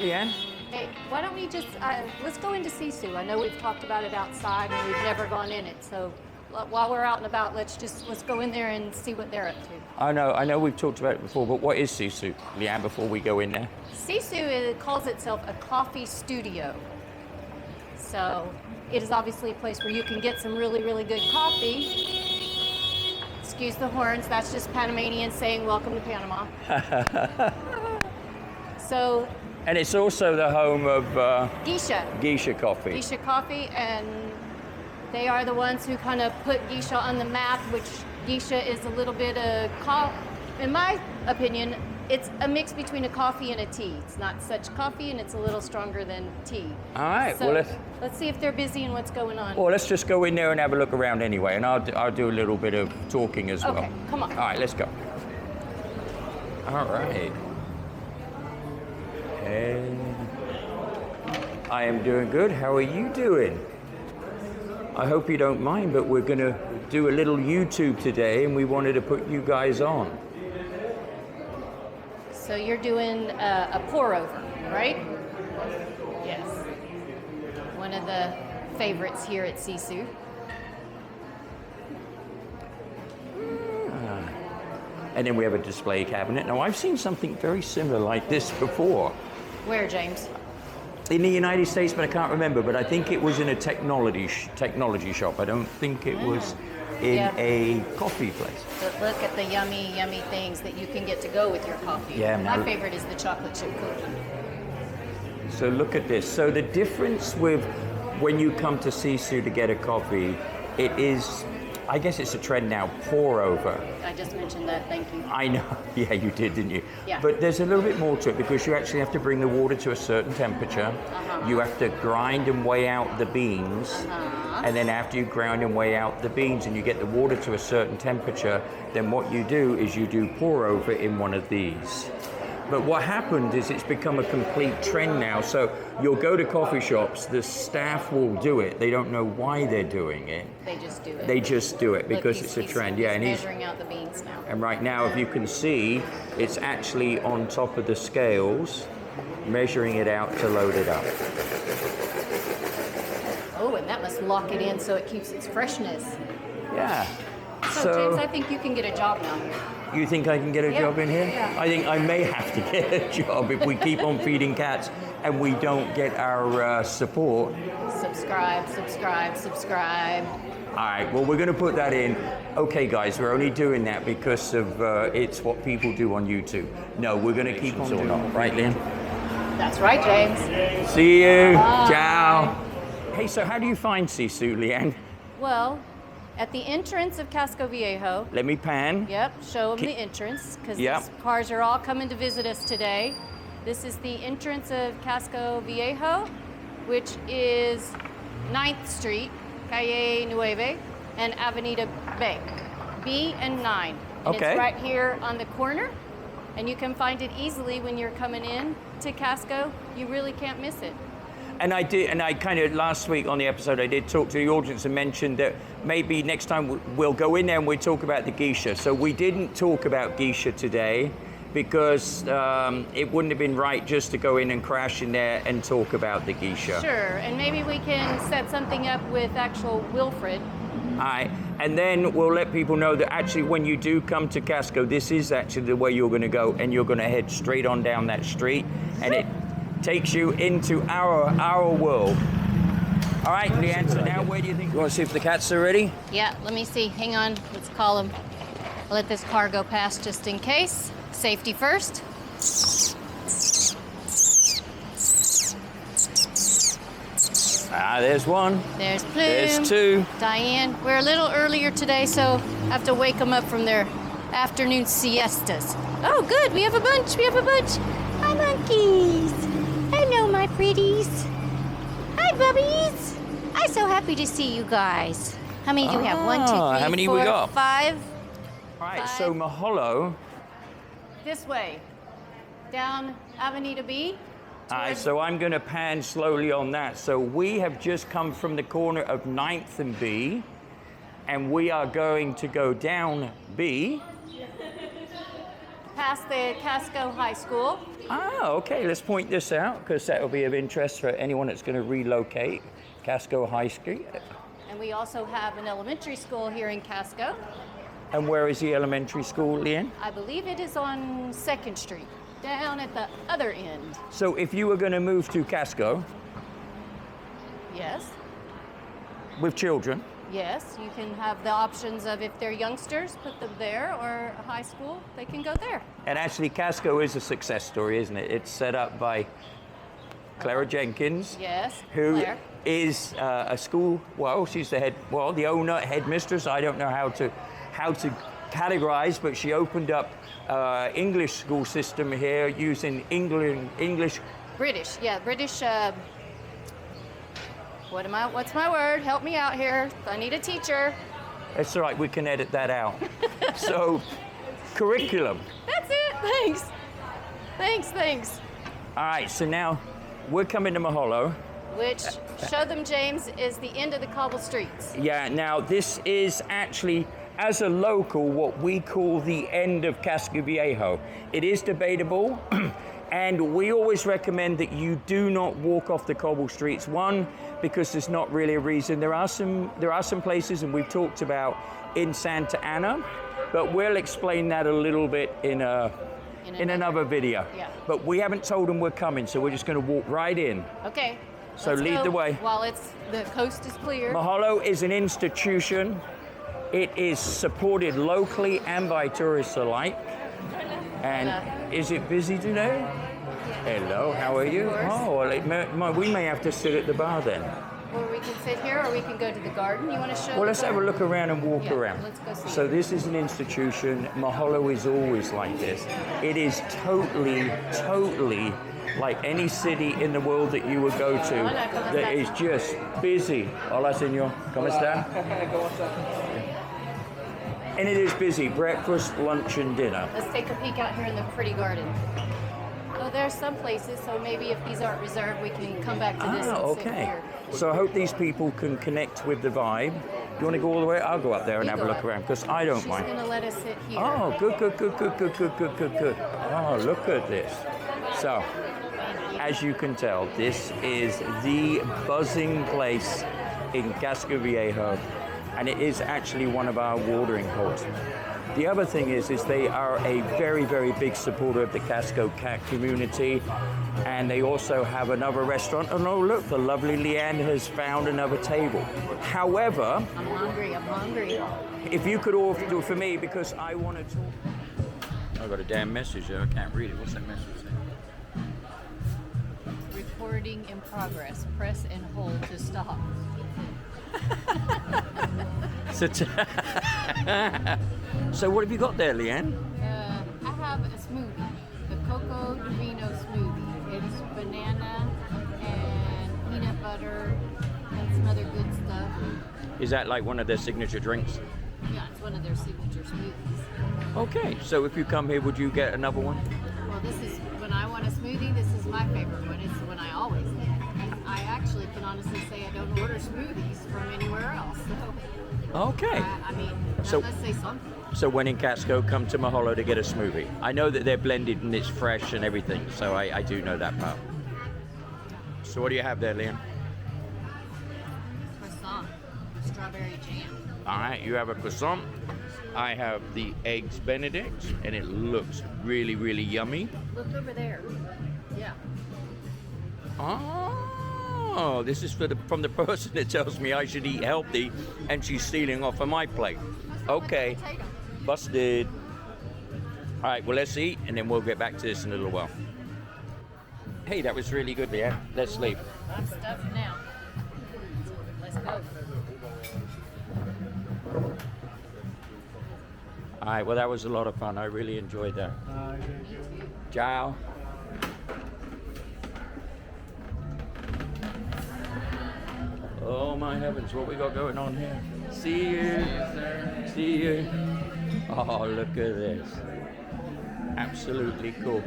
Leanne? Hey, why don't we just, let's go into Sisu. I know we've talked about it outside and we've never gone in it. So while we're out and about, let's go in there and see what they're up to. I know we've talked about it before, but what is Sisu, Leanne, before we go in there? Sisu, it calls itself a coffee studio. So it is obviously a place where you can get some really, really good coffee. Excuse the horns, that's just Panamanians saying welcome to Panama. So. And it's also the home of Geisha. Geisha coffee. Geisha coffee, and they are the ones who kind of put Geisha on the map, which Geisha is a little bit of, in my opinion, it's a mix between a coffee and a tea. It's not such coffee, and it's a little stronger than tea. All right, so well, let's see if they're busy and what's going on. Well, let's just go in there and have a look around anyway, and I'll do a little bit of talking as well. Okay, come on. All right, let's go. All right. Hey. I am doing good. How are you doing? I hope you don't mind, but we're going to do a little YouTube today, and we wanted to put you guys on. So you're doing a pour over, right? Yes. One of the favorites here at Sisu. And then we have a display cabinet. Now, I've seen something very similar like this before. Where, James? In the United States, but I can't remember. But I think it was in a technology shop. I don't think it was in a coffee place. But look at the yummy, yummy things that you can get to go with your coffee. Yeah, my favorite is the chocolate chip cookie. So look at this. So the difference with when you come to Sisu to get a coffee, it is, I guess it's a trend now, pour over. I just mentioned that, thank you. I know, yeah, you did, didn't you? Yeah. But there's a little bit more to it because you actually have to bring the water to a certain temperature. You have to grind and weigh out the beans. And then after you grind and weigh out the beans and you get the water to a certain temperature, then what you do is you do pour over in one of these. But what happened is it's become a complete trend now. So you'll go to coffee shops, the staff will do it. They don't know why they're doing it. They just do it. They just do it because it's a trend. Yeah, and he's measuring out the beans now. And right now, if you can see, it's actually on top of the scales, measuring it out to load it up. Oh, and that must lock it in so it keeps its freshness. Yeah. So James, I think you can get a job now here. You think I can get a job in here? Yeah. I think I may have to get a job if we keep on feeding cats and we don't get our support. Subscribe. All right, well, we're going to put that in. Okay, guys, we're only doing that because of it's what people do on YouTube. No, we're going to keep on doing it. Right, Lynn? That's right, James. See you. Bye. Ciao. Hey, so how do you find Sisu, Leanne? Well, at the entrance of Casco Viejo. Let me pan. Yep, show them the entrance, because these cars are all coming to visit us today. This is the entrance of Casco Viejo, which is 9th Street, Calle 9, and Avenida B and 9. And Okay. It's right here on the corner, and you can find it easily when you're coming in to Casco. You really can't miss it. And I kind of, last week on the episode, I did talk to the audience and mentioned that maybe next time we'll go in there and we'll talk about the geisha. So we didn't talk about geisha today because it wouldn't have been right just to go in and crash in there and talk about the geisha. Sure, and maybe we can set something up with actual Wilfred. All right, and then we'll let people know that actually when you do come to Casco, this is actually the way you're going to go, and you're going to head straight on down that street, and it takes you into our world. All right, Leanne, so now where do you think? You want to see if the cats are ready? Yeah, let me see. Hang on. Let's call them. I'll let this car go past just in case. Safety first. Ah, there's one. There's Plume. There's two. Diane. We're a little earlier today, so I have to wake them up from their afternoon siestas. Oh, good. We have a bunch. Hi, monkeys. Hello, my pretties. Hi, bubbies. I'm so happy to see you guys. How many do we have? 1, 2, 3, how many 4, we got? 5. All right, so Mahalo. This way. Down Avenida B. All right, so I'm going to pan slowly on that. So we have just come from the corner of 9th and B, and we are going to go down B. past the Casco High School. Ah, okay, let's point this out because that will be of interest for anyone that's going to relocate. Casco High Street. And we also have an elementary school here in Casco. And where is the elementary school, Leanne? I believe it is on 2nd Street, down at the other end. So if you were going to move to Casco Yes, with children, yes, you can have the options of if they're youngsters, put them there, or high school, they can go there. and actually Casco is a success story, isn't it? It's set up by Clara Jenkins, Yes, who Claire. is a school, well, she's the owner, headmistress, I don't know how to categorize, but she opened up English school system here using English. British, yeah, British. What's my word? Help me out here. I need a teacher. It's all right, we can edit that out. So, curriculum. That's it. Thanks. All right, so now we're coming to Mahalo. Which, show them, James, is the end of the cobble streets. Yeah, now this is actually, as a local, what we call the end of Casco Viejo. It is debatable, and we always recommend that you do not walk off the cobble streets. One, because there's not really a reason. There are some places, and we've talked about in Santa Ana, but we'll explain that a little bit in another video. Yeah. But we haven't told them we're coming, so we're just going to walk right in. Okay. So let's lead go the way. While the coast is clear. Mahalo is an institution. It is supported locally and by tourists alike. And is it busy today? Hello, how are you? Oh, well, we may have to sit at the bar then. Or we can sit here, or we can go to the garden. You want to show? Well, let's have a look around and walk Yeah, around. let's go see. So this is an institution. Mahalo is always like this. It is totally like any city in the world that you would go to that is just busy. Hola, señor. ¿Cómo está? And it is busy. Breakfast, lunch, and dinner. Let's take a peek out here in the pretty garden. Oh, there's some places, so maybe if these aren't reserved, we can come back to this and sit okay. here. So I hope these people can connect with the vibe. Do you want to go all the way? I'll go up there and You have a go look up. around because I don't She's mind. going to let us sit here. Oh, good. Oh, look at this. So, as you can tell, this is the buzzing place in Casco Viejo, and it is actually one of our watering holes. The other thing is they are a very, very big supporter of the Casco Cat Community, and they also have another restaurant. And oh, look, the lovely Leanne has found another table. However, I'm hungry. if you could all do it for me, because I want to talk. I've got a damn message there. I can't read it. What's that message saying? Recording in progress. Press and hold to stop. So what have you got there, Leanne? I have a smoothie, the Coco Divino smoothie. It's banana and peanut butter and some other good stuff. Is that like one of their signature drinks? Yeah, it's one of their signature smoothies. Okay, so if you come here, would you get another one? Well, this is when I want a smoothie. This is my favorite one. It's the one I always get. I actually can honestly say I don't order smoothies from anywhere else. So, Okay. I mean, So- let's say something. So when in Casco, come to Mahalo to get a smoothie. I know that they're blended and it's fresh and everything, so I do know that part. So what do you have there, Leanne? Croissant, strawberry jam. All right, you have a croissant. I have the eggs Benedict, and it looks really, really yummy. Look over there. Yeah. Oh, this is from the person that tells me I should eat healthy, and she's stealing off of my plate. Okay, busted. All right, well, let's eat, and then we'll get back to this in a little while. Hey, that was really good, Leanne. Let's leave. I'm stuffed now. Let's go. All right, well, that was a lot of fun. I really enjoyed that. Ciao. Oh, my heavens, what we got going on here? See you. See you. Oh, look at this. Absolutely cool.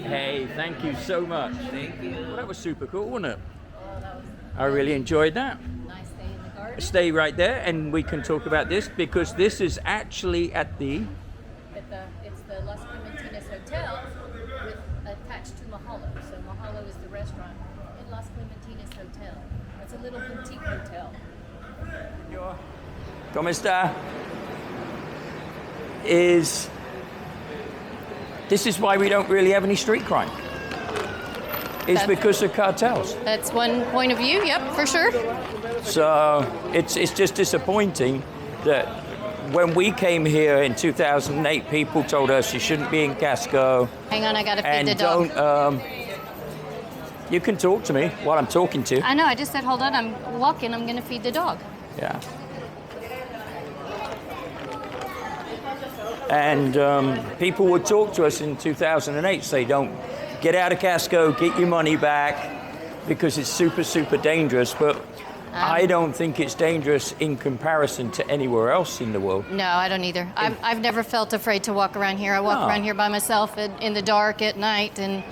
Hey, thank you so much. Thank you. Well, that was super cool, wasn't it? Oh, that was I really enjoyed that. nice day in stay right there and we can talk about this because this is actually at the... It's the Las Clementinas Hotel with attached to Mahalo. So Mahalo is the restaurant in Las Clementinas Hotel. It's a little boutique hotel. ¿Cómo está? This is why we don't really have any street crime. It's because of cartels. That's one point of view, yep, for sure. So it's just disappointing that when we came here in 2008, people told us you shouldn't be in Casco. Hang on, I gotta feed the dog. Don't, you can talk to me while I'm talking to you. I know, I just said hold on, I'm walking, I'm gonna feed the dog. Yeah. And people would talk to us in 2008, say, don't get out of Casco, get your money back, because it's super, super dangerous. But I don't think it's dangerous in comparison to anywhere else in the world. No, I don't either. I've never felt afraid to walk around here. I walk around here by myself in the dark at night, and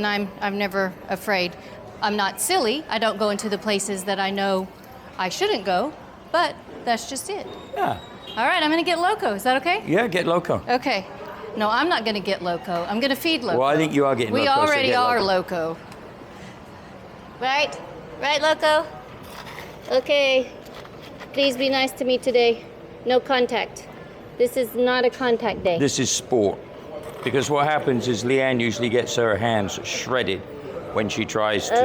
I'm never afraid. I'm not silly. I don't go into the places that I know I shouldn't go, but that's just it. Yeah. All right, I'm gonna get loco. Is that okay? Yeah, get loco. Okay. No, I'm not gonna get loco. I'm gonna feed loco. Well, I think you are getting we loco. We already are loco. Right? Right, loco? Okay. Please be nice to me today. No contact. This is not a contact day. This is sport. Because what happens is Leanne usually gets her hands shredded when she tries to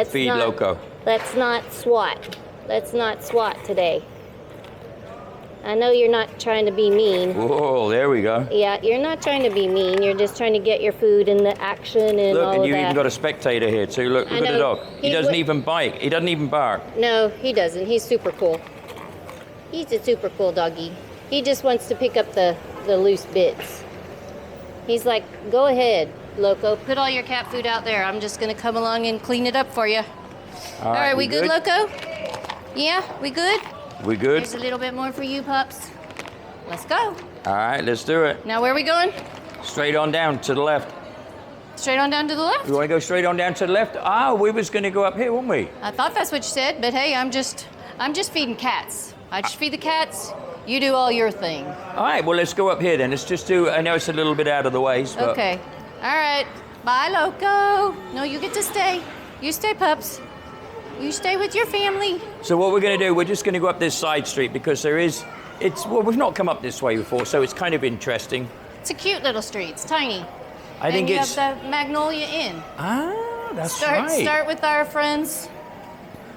feed loco. Let's not swat. Let's not swat today. I know you're not trying to be mean. Whoa, there we go. Yeah, you're not trying to be mean. You're just trying to get your food and the action and all of that. Look, and you even got a spectator here too. Look at the dog. He doesn't even bite. He doesn't even bark. No, he doesn't. He's super cool. He's a super cool doggy. He just wants to pick up the loose bits. He's like, go ahead, loco. Put all your cat food out there. I'm just going to come along and clean it up for you. All right, we good, loco? Yeah, we good? We good? Here's a little bit more for you, pups. Let's go. All right, let's do it. Now, where are we going? Straight on down to the left. Straight on down to the left? You want to go straight on down to the left? Ah, we was going to go up here, weren't we? I thought that's what you said, but hey, I'm just feeding cats. I just feed the cats. You do all your thing. All right, well, let's go up here then. Let's just do, I know it's a little bit out of the way, but... Okay. All right. Bye, loco. No, you get to stay. You stay, pups. You stay with your family. So what we're going to do, we're just going to go up this side street because well, we've not come up this way before, so it's kind of interesting. It's a cute little street. It's tiny. I think it's... you have the Magnolia Inn. Ah, that's right. Start with our friends.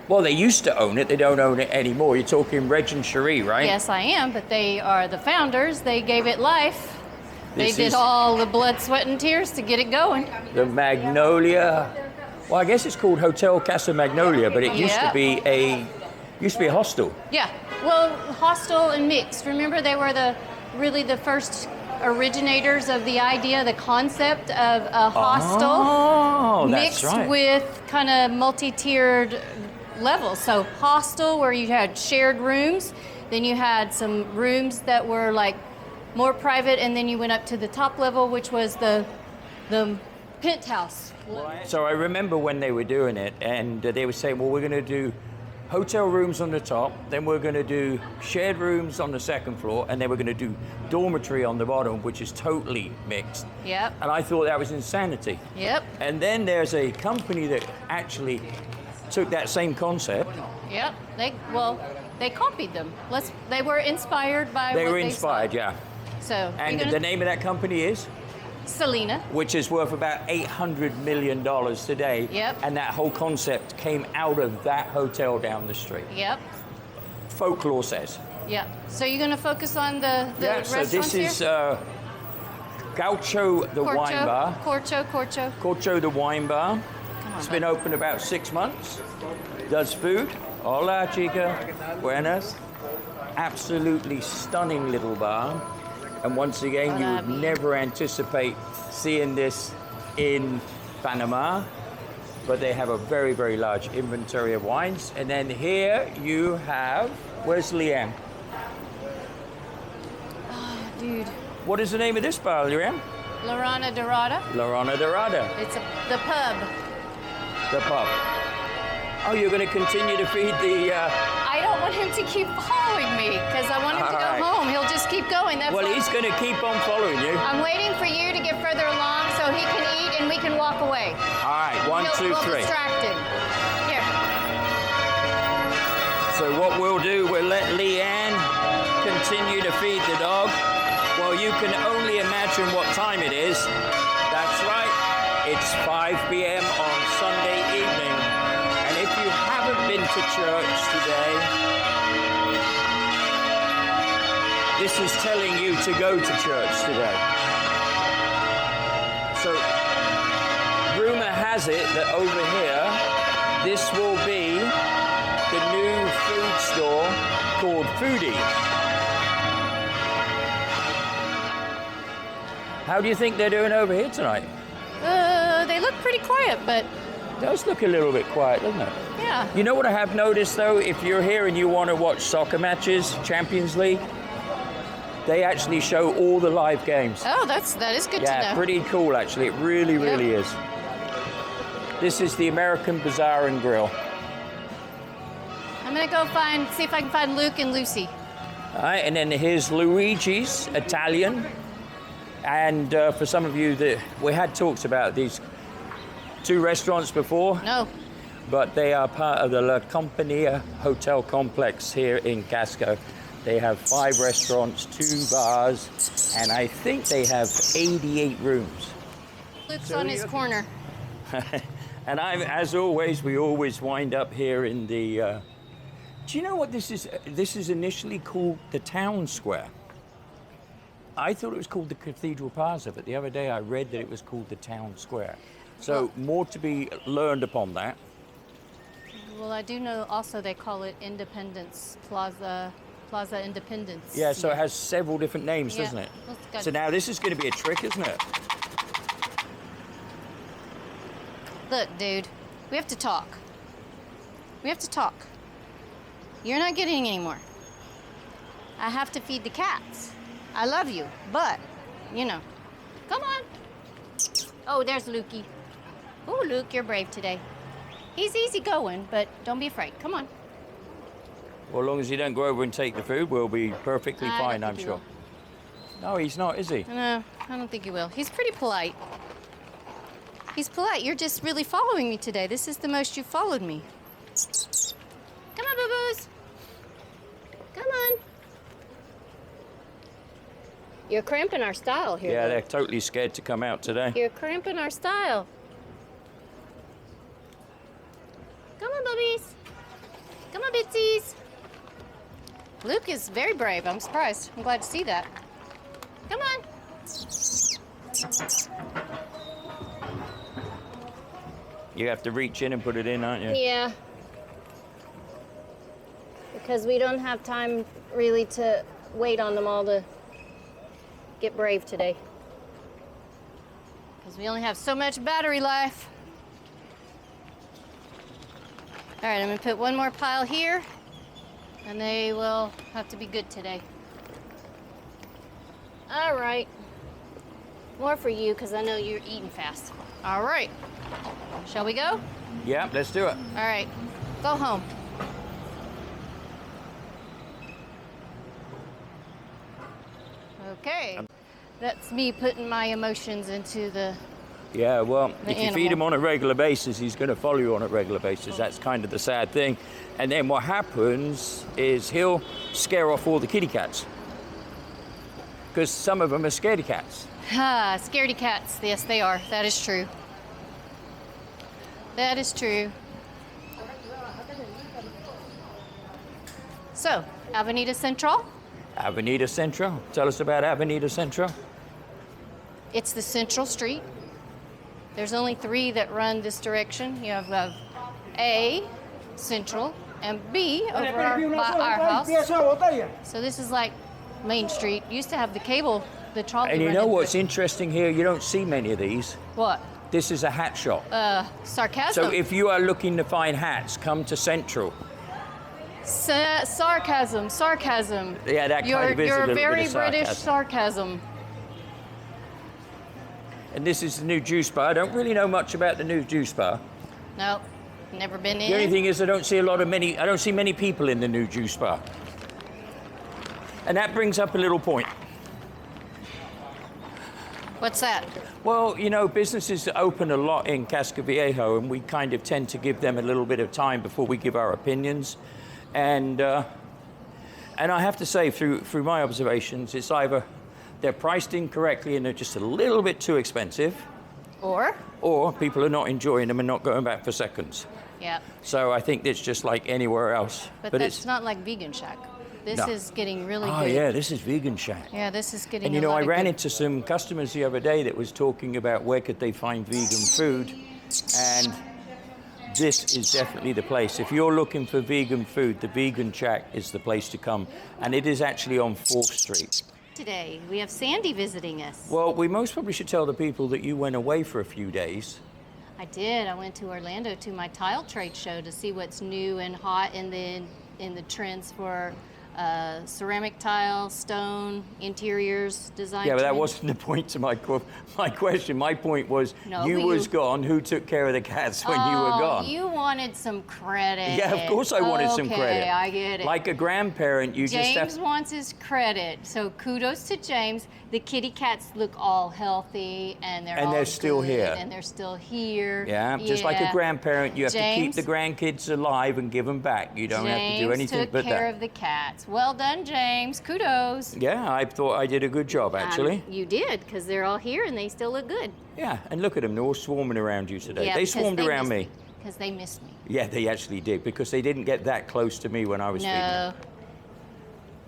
Well, they used to own it. They don't own it anymore. You're talking Reg and Cherie, right? Yes, I am, but they are the founders. They gave it life. They did all the blood, sweat, and tears to get it going. The Magnolia. Well, I guess it's called Hotel Casa Magnolia, but it used to be a hostel. Yeah, well, hostel and mixed. Remember, they were really the first originators of the idea, the concept of a hostel mixed with kind of multi-tiered levels. So hostel, where you had shared rooms, then you had some rooms that were like more private, and then you went up to the top level, which was the penthouse. So I remember when they were doing it, and they were saying, well, we're going to do hotel rooms on the top, then we're going to do shared rooms on the second floor, and then we're going to do dormitory on the bottom, which is totally mixed. Yep. And I thought that was insanity. Yep. And then there's a company that actually took that same concept. Yep. They copied them. They were inspired by what they saw. They were inspired, yeah. So. And the name of that company is? Selena. Which is worth about $800 million today. Yep. And that whole concept came out of that hotel down the street. Yep. Folklore says. Yep. So you're going to focus on the restaurants here? So this is Gaucho the Wine Bar. Corcho the Wine Bar. It's been open about 6 months. Does food. Hola, chica. Buenas. Absolutely stunning little bar. And once again, you would never anticipate seeing this in Panama, but they have a very, very large inventory of wines. And then here you have, where's Leanne? Oh, dude. What is the name of this bar, Leanne? La Rana Dorada. La Rana Dorada. It's the pub. The pub. Oh, you're going to continue to feed the... I don't want him to keep following me because I want him to go home. He'll just keep going. That's well, he's going to keep on following you. I'm waiting for you to get further along so he can eat and we can walk away. All right, one, two, three. Distract him. Here. So what we'll do, we'll let Leanne continue to feed the dog. Well, you can only imagine what time it is. That's right, it's 5 p.m. on Sunday evening. And if you haven't been to church today, this is telling you to go to church today. So, rumor has it that over here, this will be the new food store called Foodie. How do you think they're doing over here tonight? They look pretty quiet, but... It does look a little bit quiet, doesn't it? Yeah. You know what I have noticed, though? If you're here and you want to watch soccer matches, Champions League, they actually show all the live games. Oh, that is good to know. Yeah, pretty cool, actually. It really, really is. This is the American Bazaar and Grill. I'm going to go see if I can find Luke and Lucy. All right, and then here's Luigi's Italian. And for some of you, we had talks about these two restaurants before. No. But they are part of the La Compagnia hotel complex here in Casco. They have 5 restaurants, 2 bars, and I think they have 88 rooms. Luke's on his corner. And as always, we always wind up here in the... do you know what this is? This is initially called the town square. I thought it was called the Cathedral Plaza, but the other day I read that it was called the town square. So more to be learned upon that. Well, I do know also they call it Independence Plaza Independence. Yeah, so it has several different names, doesn't it? So now this is going to be a trick, isn't it? Look, dude, we have to talk. We have to talk. You're not getting any more. I have to feed the cats. I love you, but, you know, come on. Oh, there's Lukey. Oh, Luke, you're brave today. He's easy going, but don't be afraid. Come on. Well, as long as you don't go over and take the food, we'll be perfectly fine, I'm sure. No, he's not, is he? No, I don't think he will. He's pretty polite. He's polite. You're just really following me today. This is the most you've followed me. Come on, boo-boos. Come on. You're cramping our style here. Yeah, they're totally scared to come out today. You're cramping our style. Come on, bubbies. Come on, bitsies. Luke is very brave. I'm surprised. I'm glad to see that. Come on. You have to reach in and put it in, aren't you? Yeah. Because we don't have time really to wait on them all to get brave today. Because we only have so much battery life. All right, I'm gonna put one more pile here, and they will have to be good today. All right. More for you, because I know you're eating fast. All right. Shall we go? Yeah, let's do it. All right. Go home. Okay. That's me putting my emotions into the... Yeah, well, if you animal. feed him on a regular basis, he's going to follow you on a regular basis. That's kind of the sad thing. And then what happens is he'll scare off all the kitty cats. Because some of them are scaredy cats. Ah, scaredy cats. Yes, they are. That is true. That is true. So, Avenida Central. Avenida Central. Tell us about Avenida Central. It's the central street. There's only 3 that run this direction. You have A, Central, and B over by our house. So this is like Main Street. Used to have the cable, the trolley. And you know what's interesting here? You don't see many of these. What? This is a hat shop. Sarcasm. So if you are looking to find hats, come to Central. Sarcasm. Yeah, that kind of is a You're little very bit of British sarcasm. And this is the new juice bar. I don't really know much about the new juice bar. No, Never been in. The only thing is I don't see many people in the new juice bar. And that brings up a little point. What's that? Well, you know, businesses open a lot in Casco Viejo, and we kind of tend to give them a little bit of time before we give our opinions. And I have to say, through my observations, it's either they're priced incorrectly and they're just a little bit too expensive, or people are not enjoying them and not going back for seconds. Yeah. So I think it's just like anywhere else. But that's not like Vegan Shack. This is getting really good. Oh yeah, this is Vegan Shack. Yeah, this is getting. And you know, I ran into some customers the other day that was talking about where could they find vegan food, and this is definitely the place. If you're looking for vegan food, the Vegan Shack is the place to come, and it is actually on 4th Street. Today we have Sandy visiting us. Well, we most probably should tell the people that you went away for a few days. I did. I went to Orlando to my tile trade show to see what's new and hot in the trends for ceramic tile, stone, interiors, design. Yeah, but that trends. wasn't the point to my question. My point was, No, you was gone. Who took care of the cats when you were gone? You wanted some credit. Yeah, of course I wanted some credit. Okay, I get it. Like a grandparent, you James just have... wants his credit, so kudos to James. The kitty cats look all healthy, and they're still good, here. and they're still here. Yeah, just like a grandparent, you have to keep James- the grandkids alive and give them back. You don't have to do anything James but took care that. of the cats. Well done, James. Kudos. Yeah, I thought I did a good job, actually. You did, because they're all here and they still look good. Yeah, and look at them, they're all swarming around you today. Yeah, They because swarmed around me. Because they missed me. Yeah, they actually did, because they didn't get that close to me when I was feeding No, them.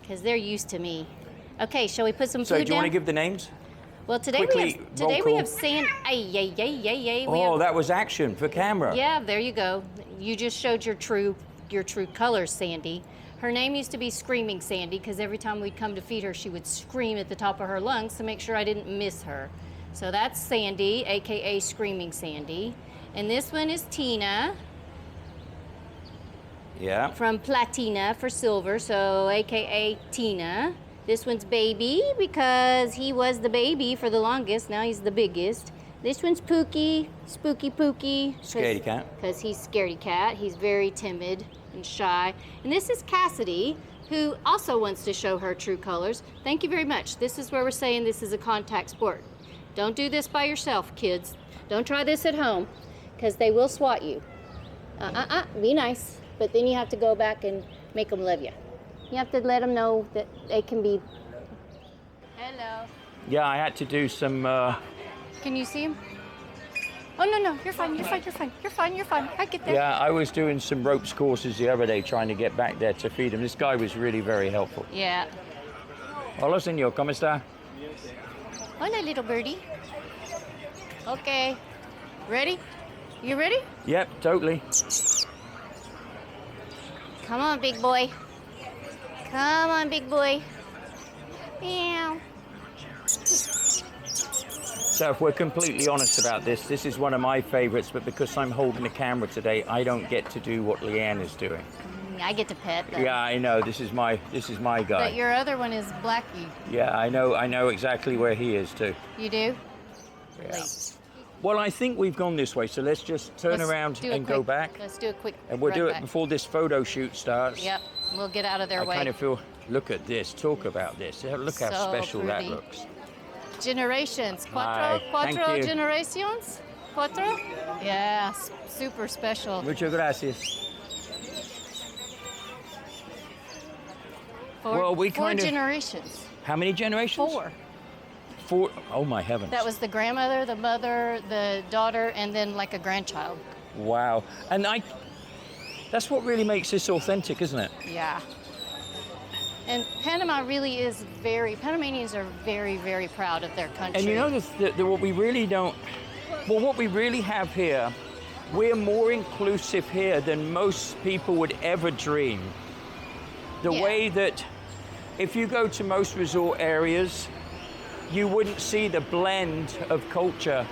because they're used to me. Okay, shall we put some So food do you down? want to give the names? Well, today quickly, roll we call? have sand. Ay. Oh, that was action for camera. Yeah, there you go. You just showed your true colors, Sandy. Her name used to be Screaming Sandy because every time we'd come to feed her, she would scream at the top of her lungs to make sure I didn't miss her. So that's Sandy, aka Screaming Sandy. And this one is Tina Yeah. from Platina for silver, so aka Tina. This one's Baby because he was the baby for the longest, now he's the biggest. This one's Pookie, Spooky Pookie. Scaredy cat. Because he's scaredy cat. He's very timid and shy. And this is Cassidy, who also wants to show her true colors. Thank you very much. This is where we're saying this is a contact sport. Don't do this by yourself, kids. Don't try this at home, because they will swat you. Be nice. But then you have to go back and make them love you. You have to let them know that they can be... Hello. Yeah, I had to do some... Can you see him? Oh, no, you're fine. I get there. Yeah, I was doing some ropes courses the other day trying to get back there to feed them. This guy was really very helpful. Yeah. Hola, señor. ¿Cómo está? Hola, little birdie. Okay. Ready? You ready? Yep, totally. Come on, big boy. Come on, big boy. Meow. So if we're completely honest about this is one of my favorites, but because I'm holding the camera today, I don't get to do what Leanne is doing. I get to pet them. Yeah, I know. This is my guy. But your other one is Blackie. Yeah, I know exactly where he is too. You do? Yeah. Well, I think we've gone this way, so let's just turn around and go back. Let's do a quick And we'll run do it back. before this photo shoot starts. Yep, we'll get out of their I way. kind of feel, look at this, talk about this. Look how So special that pretty. looks. Generations. Hi, thank Cuatro you. generations? Cuatro? Yeah, super special. Muchas gracias. Well, we Four kind of- generations. How many generations? Four. Oh my heavens. That was the grandmother, the mother, the daughter, and then like a grandchild. Wow. And that's what really makes this authentic, isn't it? Yeah. And Panama really is Panamanians are very, very proud of their country. And you know, what we really don't, well, what we really have here, we're more inclusive here than most people would ever dream. The Yeah. way that if you go to most resort areas, you wouldn't see the blend of culture,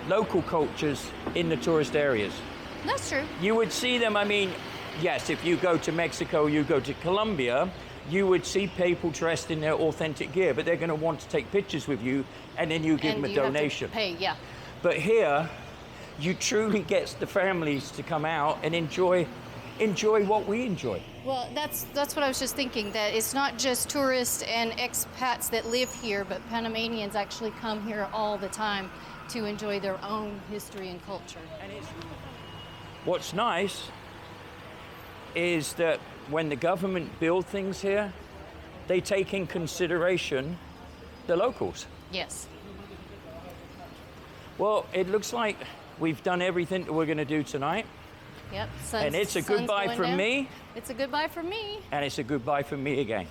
local cultures in the tourist areas. That's true. You would see them, I mean, yes, if you go to Mexico, you go to Colombia, you would see people dressed in their authentic gear, but they're going to want to take pictures with you, and then you give them a you have to donation. pay, yeah. But here, you truly get the families to come out and enjoy what we enjoy. Well, that's what I was just thinking, that it's not just tourists and expats that live here, but Panamanians actually come here all the time to enjoy their own history and culture. What's nice is that when the government build things here, they take in consideration the locals. Yes. Well, it looks like we've done everything that we're going to do tonight. Yep. And it's a goodbye from me. It's a goodbye from me. And it's a goodbye from me again.